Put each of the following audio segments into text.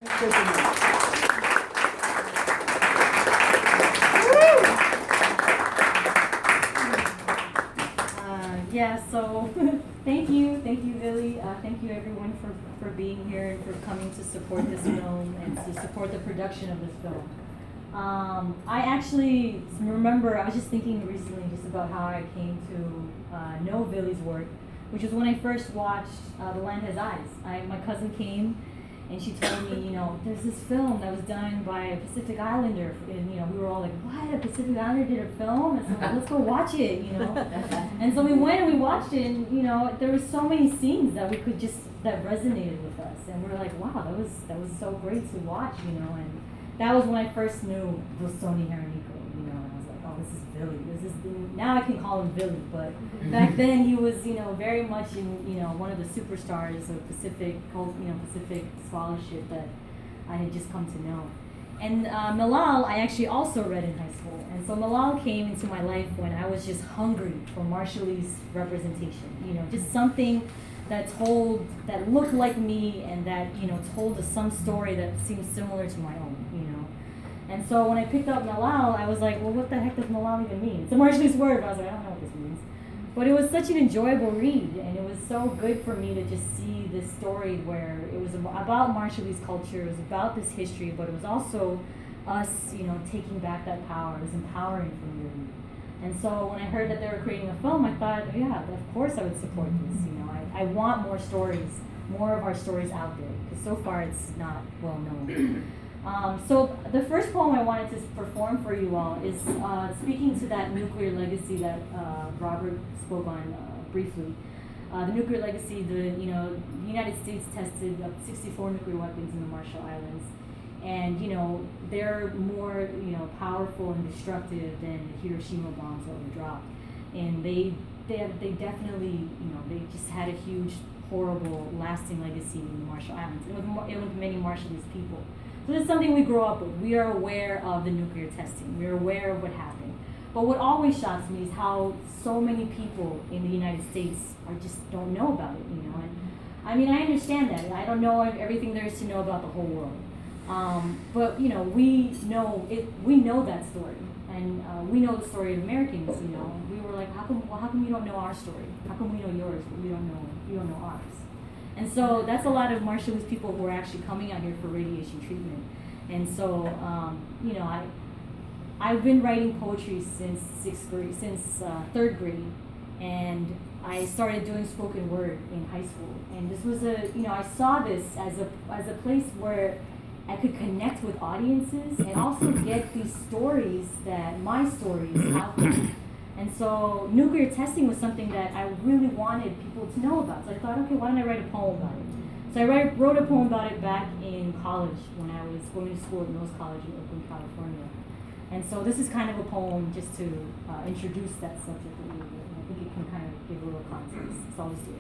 So thank you, Billy. Thank you, everyone, for being here and for coming to support this film and to support the production of this film. I actually remember, I was just thinking recently just about how I came to know Billy's work, which was when I first watched The Land Has Eyes. My cousin came and she told me, there's this film that was done by a Pacific Islander, and we were all like, what, a Pacific Islander did a film? And so like, let's go watch it, And so we went and we watched it, and there were so many scenes that that resonated with us, and we were like, wow, that was so great to watch, and that was when I first knew Rostoni Haruhiko, and I was like, oh, this is Billy. Now I can call him Billy, but back then he was, very much in, one of the superstars of Pacific scholarship that I had just come to know. And Malal, I actually also read in high school. And so Malal came into my life when I was just hungry for Marshallese representation, just something that looked like me and that, told some story that seemed similar to my own, And so when I picked up Malal, I was like, well, what the heck does Malal even mean? It's a Marshallese word, but I was like, I don't know what this means. But it was such an enjoyable read, and it was so good for me to just see this story where it was about Marshallese culture, it was about this history, but it was also us, taking back that power. It was empowering for me to read. And so when I heard that they were creating a film, I thought, yeah, of course I would support this. I want more stories, more of our stories out there, because so far it's not well known. So the first poem I wanted to perform for you all is speaking to that nuclear legacy that Robert spoke on briefly. The nuclear legacy, the United States tested up 64 nuclear weapons in the Marshall Islands, and they're more powerful and destructive than Hiroshima bombs that were dropped, and they definitely they just had a huge, horrible, lasting legacy in the Marshall Islands, and with many Marshallese people. So this is something we grow up with. We are aware of the nuclear testing. We're aware of what happened. But what always shocks me is how so many people in the United States don't know about it, And I mean, I understand that. I don't know everything there is to know about the whole world. But we know it. We know that story, and we know the story of Americans. We were like, how come you don't know our story? How come we know yours, but you don't know ours? And so that's a lot of Marshallese people who are actually coming out here for radiation treatment. And so, I've been writing poetry since third grade, and I started doing spoken word in high school. And this was I saw this as a place where I could connect with audiences and also get these stories my stories out there. And so nuclear testing was something that I really wanted people to know about. So I thought, okay, why don't I write a poem about it? So I wrote a poem about it back in college when I was going to school at Mills College in Oakland, California. And so this is kind of a poem just to introduce that subject a little bit. And I think it can kind of give a little context. So I'll just do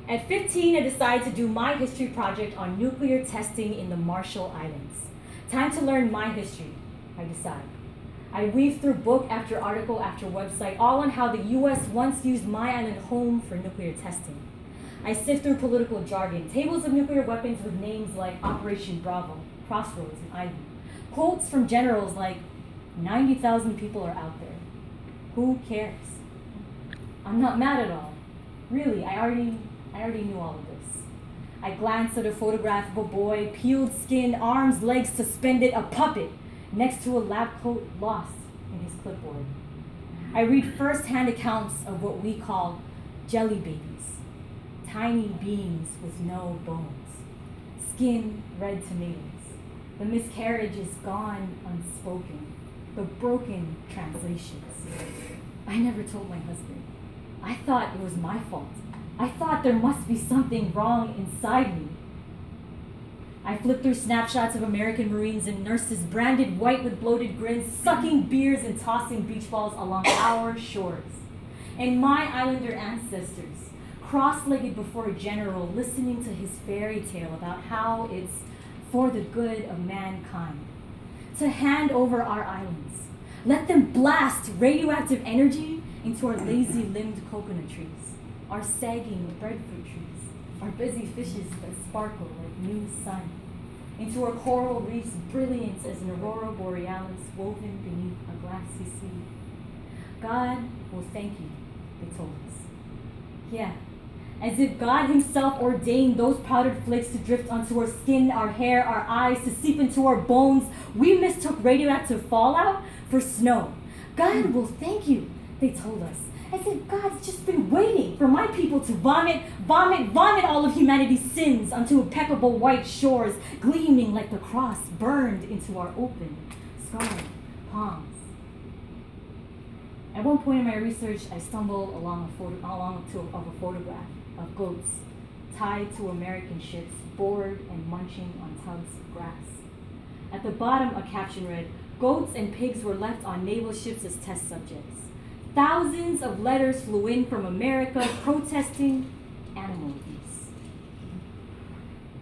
it. At 15, I decided to do my history project on nuclear testing in the Marshall Islands. Time to learn my history, I decide. I weave through book after article after website, all on how the U.S. once used my island home for nuclear testing. I sift through political jargon, tables of nuclear weapons with names like Operation Bravo, Crossroads, and Ivy. Quotes from generals like, 90,000 people are out there. Who cares? I'm not mad at all. Really, I already knew all of this. I glanced at a photograph of a boy, peeled skin, arms, legs suspended, a puppet, next to a lab coat lost in his clipboard. I read first-hand accounts of what we call jelly babies, tiny beings with no bones, skin red tomatoes. The miscarriage is gone unspoken, the broken translations. I never told my husband. I thought it was my fault. I thought there must be something wrong inside me. I flipped through snapshots of American Marines and nurses branded white with bloated grins, sucking beers and tossing beach balls along our shores. And my islander ancestors, cross-legged before a general, listening to his fairy tale about how it's for the good of mankind. To hand over our islands. Let them blast radioactive energy into our lazy-limbed coconut trees. our sagging breadfruit trees, our busy fishes that sparkle like new sun, into our coral reefs brilliant as an aurora borealis woven beneath a glassy sea. God will thank you, they told us. Yeah, as if God himself ordained those powdered flakes to drift onto our skin, our hair, our eyes, to seep into our bones. We mistook radioactive fallout for snow. God will thank you, they told us. As if God's just been waiting for my people to vomit all of humanity's sins onto impeccable white shores, gleaming like the cross burned into our open, scarred palms. At one point in my research, I stumbled along a photograph of goats tied to American ships, bored and munching on tubs of grass. At the bottom, a caption read, "Goats and pigs were left on naval ships as test subjects." Thousands of letters flew in from America protesting animal abuse.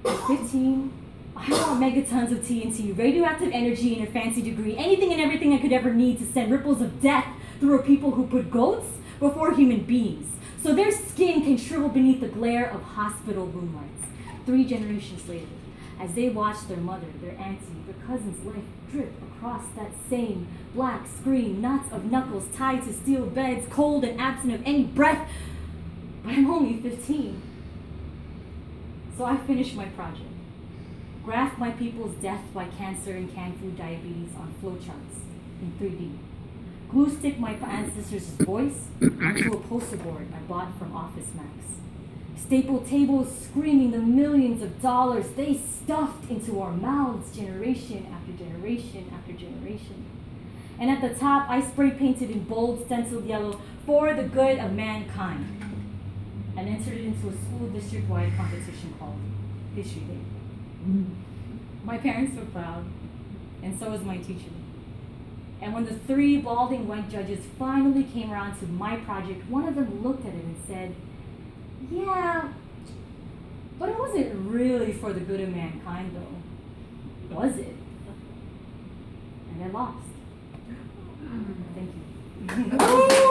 At 15, I want megatons of TNT, radioactive energy, and a fancy degree, anything and everything I could ever need to send ripples of death through a people who put goats before human beings, so their skin can shrivel beneath the glare of hospital room lights. 3 generations later, as they watch their mother, their auntie, their cousin's life drip across that same black screen, knots of knuckles tied to steel beds, cold and absent of any breath. But I'm only 15. So I finished my project. Graph my people's death by cancer and canned food diabetes on flowcharts in 3D. Glue stick my ancestors' voice onto a poster board I bought from Office Max. Staple tables screaming the millions of dollars they stuffed into our mouths generation after generation after generation. And at the top, I spray painted in bold stenciled yellow, "For the good of mankind," and entered it into a school district-wide competition called History Day. My parents were proud, and so was my teacher. And when the 3 balding white judges finally came around to my project, one of them looked at it and said, "Yeah, but it wasn't really for the good of mankind, though, was it?" And I lost. Thank you.